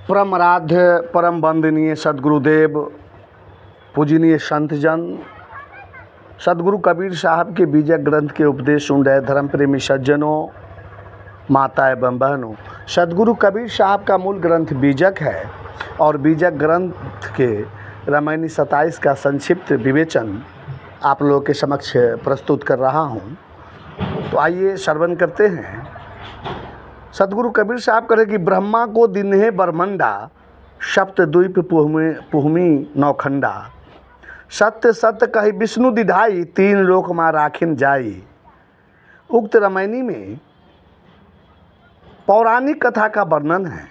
परम आराध्य परम वंदनीय सदगुरुदेव पूजनीय संतजन सदगुरु कबीर साहब के बीजक ग्रंथ के उपदेश सुन रहे धर्म प्रेमी सज्जनों, माता एवं बहनों, सदगुरु कबीर साहब का मूल ग्रंथ बीजक है और बीजक ग्रंथ के रामायणी 27 का संक्षिप्त विवेचन आप लोगों के समक्ष प्रस्तुत कर रहा हूँ। तो आइए श्रवण करते हैं। सदगुरु कबीर साहब कहे कि ब्रह्मा को दिन्हे बरमंडा, सप्त द्वीप पुहमी नौखंडा, सत्य सत्य कही विष्णु दिधाई, तीन लोक माँ राखिन जाई। उक्त रामायणी में पौराणिक कथा का वर्णन है।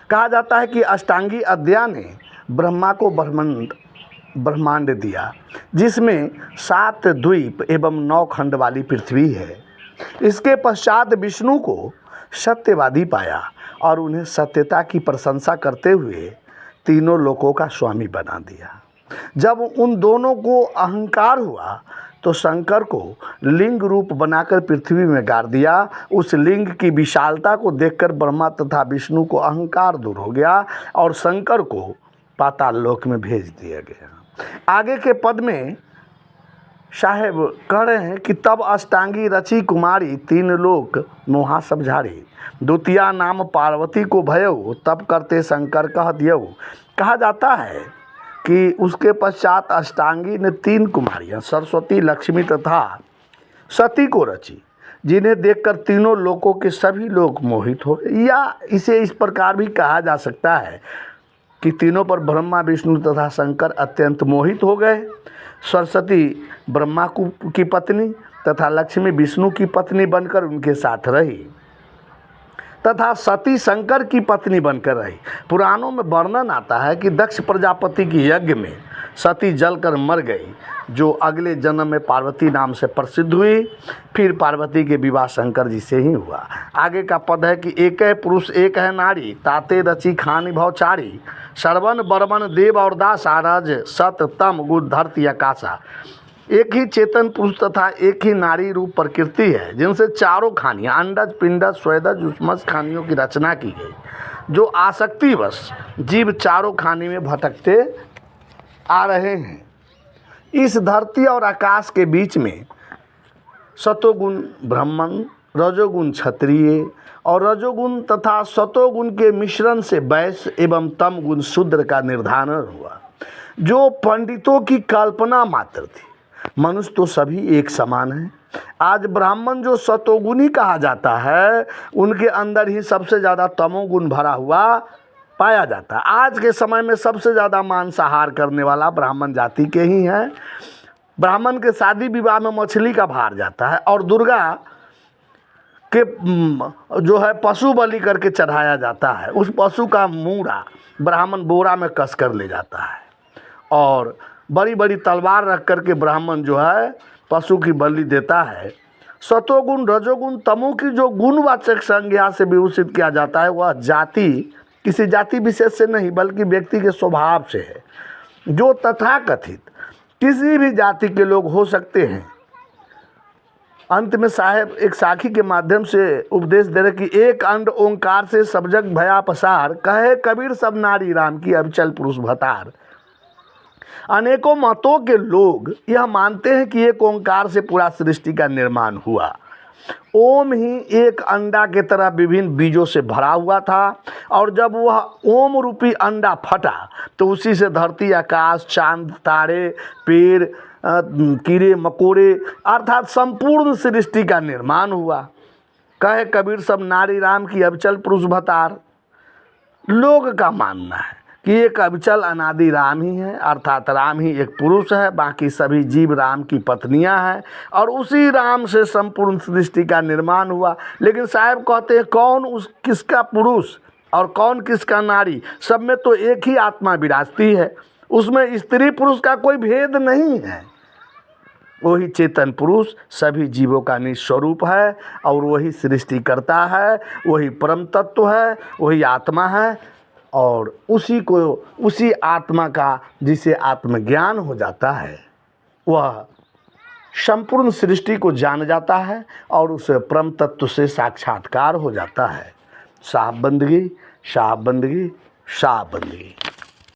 कहा जाता है कि अष्टांगी अद्या ने ब्रह्मा को ब्रह्मांड दिया, जिसमें 7 द्वीप एवं 9 खंड वाली पृथ्वी है। इसके पश्चात विष्णु को सत्यवादी पाया और उन्हें सत्यता की प्रशंसा करते हुए तीनों लोकों का स्वामी बना दिया। जब उन दोनों को अहंकार हुआ तो शंकर को लिंग रूप बनाकर पृथ्वी में गाड़ दिया। उस लिंग की विशालता को देखकर ब्रह्मा तथा विष्णु को अहंकार दूर हो गया और शंकर को पाताल लोक में भेज दिया गया। आगे के पद में साहेब कह रहे हैं कि तब अष्टांगी रची कुमारी, तीन लोक मोहा सब झाड़ी, द्वितीया नाम पार्वती को भयो, तब करते शंकर कह दियो। कहा जाता है कि उसके पश्चात अष्टांगी ने 3 कुमारियां सरस्वती, लक्ष्मी तथा सती को रची, जिन्हें देखकर तीनों लोकों के सभी लोग मोहित हो गए। या इसे इस प्रकार भी कहा जा सकता है कि तीनों पर ब्रह्मा, विष्णु तथा शंकर अत्यंत मोहित हो गए। सरस्वती ब्रह्मा की पत्नी तथा लक्ष्मी विष्णु की पत्नी बनकर उनके साथ रही तथा सती शंकर की पत्नी बनकर रही। पुराणों में वर्णन आता है कि दक्ष प्रजापति की यज्ञ में सती जलकर मर गई, जो अगले जन्म में पार्वती नाम से प्रसिद्ध हुई। फिर पार्वती के विवाह शंकर जी से ही हुआ। आगे का पद है कि एक है पुरुष एक है नारी, ताते रची खानी भवचारी, श्रवण बर्मन देव और दास, आरज सत तम गुण धरती आकाशा। एक ही चेतन पुरुष तथा एक ही नारी रूप प्रकृति है, जिनसे चारों खानियाँ अंडज पिंडज स्वेदज उष्मज खानियों की रचना की गई, जो आसक्तिवश जीव चारों खानी में भटकते आ रहे हैं। इस धरती और आकाश के बीच में सतोगुण ब्राह्मण, रजोगुण क्षत्रिय और रजोगुण तथा सतोगुण के मिश्रण से वैश्य एवं तम गुण शूद्र का निर्धारण हुआ, जो पंडितों की कल्पना मात्र थी। मनुष्य तो सभी एक समान है। आज ब्राह्मण जो सतोगुणी कहा जाता है, उनके अंदर ही सबसे ज़्यादा तमोगुण भरा हुआ पाया जाता है। आज के समय में सबसे ज़्यादा मांसाहार करने वाला ब्राह्मण जाति के ही है। ब्राह्मण के शादी विवाह में मछली का भार जाता है और दुर्गा के जो है पशु बलि करके चढ़ाया जाता है। उस पशु का मूड़ा ब्राह्मण बोरा में कस कर ले जाता है और बड़ी बड़ी तलवार रख करके ब्राह्मण जो है पशु की बलि देता है। सतोगुण रजोगुण तमो की जो गुणवाचक संज्ञा से विभूषित किया जाता है, वह जाति किसी जाति विशेष से नहीं बल्कि व्यक्ति के स्वभाव से है, जो तथाकथित किसी भी जाति के लोग हो सकते हैं। अंत में साहेब एक साखी के माध्यम से उपदेश दे रहे कि एक अंड ओंकार से सब जग भया पसार, कहे कबीर सब नारी राम की अविचल पुरुष भतार। अनेकों मतों के लोग यह मानते हैं कि एक ओंकार से पूरा सृष्टि का निर्माण हुआ। ओम ही एक अंडा के तरह विभिन्न बीजों से भरा हुआ था और जब वह ओम रूपी अंडा फटा तो उसी से धरती, आकाश, चांद, तारे, पेड़, कीड़े मकोड़े अर्थात संपूर्ण सृष्टि का निर्माण हुआ। कहे कबीर सब नारी राम की अविचल पुरुष भतार। लोग का मानना है कि एक अविचल अनादि राम ही है, अर्थात राम ही एक पुरुष है, बाकी सभी जीव राम की पत्नियां हैं और उसी राम से संपूर्ण सृष्टि का निर्माण हुआ। लेकिन साहब कहते हैं कौन किसका पुरुष और कौन किसका नारी, सब में तो एक ही आत्मा विराजती है, उसमें स्त्री पुरुष का कोई भेद नहीं है। वही चेतन पुरुष सभी जीवों का निस्वरूप है और वही सृष्टि करता है, वही परम तत्व है, वही आत्मा है और उसी आत्मा का जिसे आत्मज्ञान हो जाता है, वह संपूर्ण सृष्टि को जान जाता है और उस परम तत्व से साक्षात्कार हो जाता है। साहब बंदगी शाह बन गई।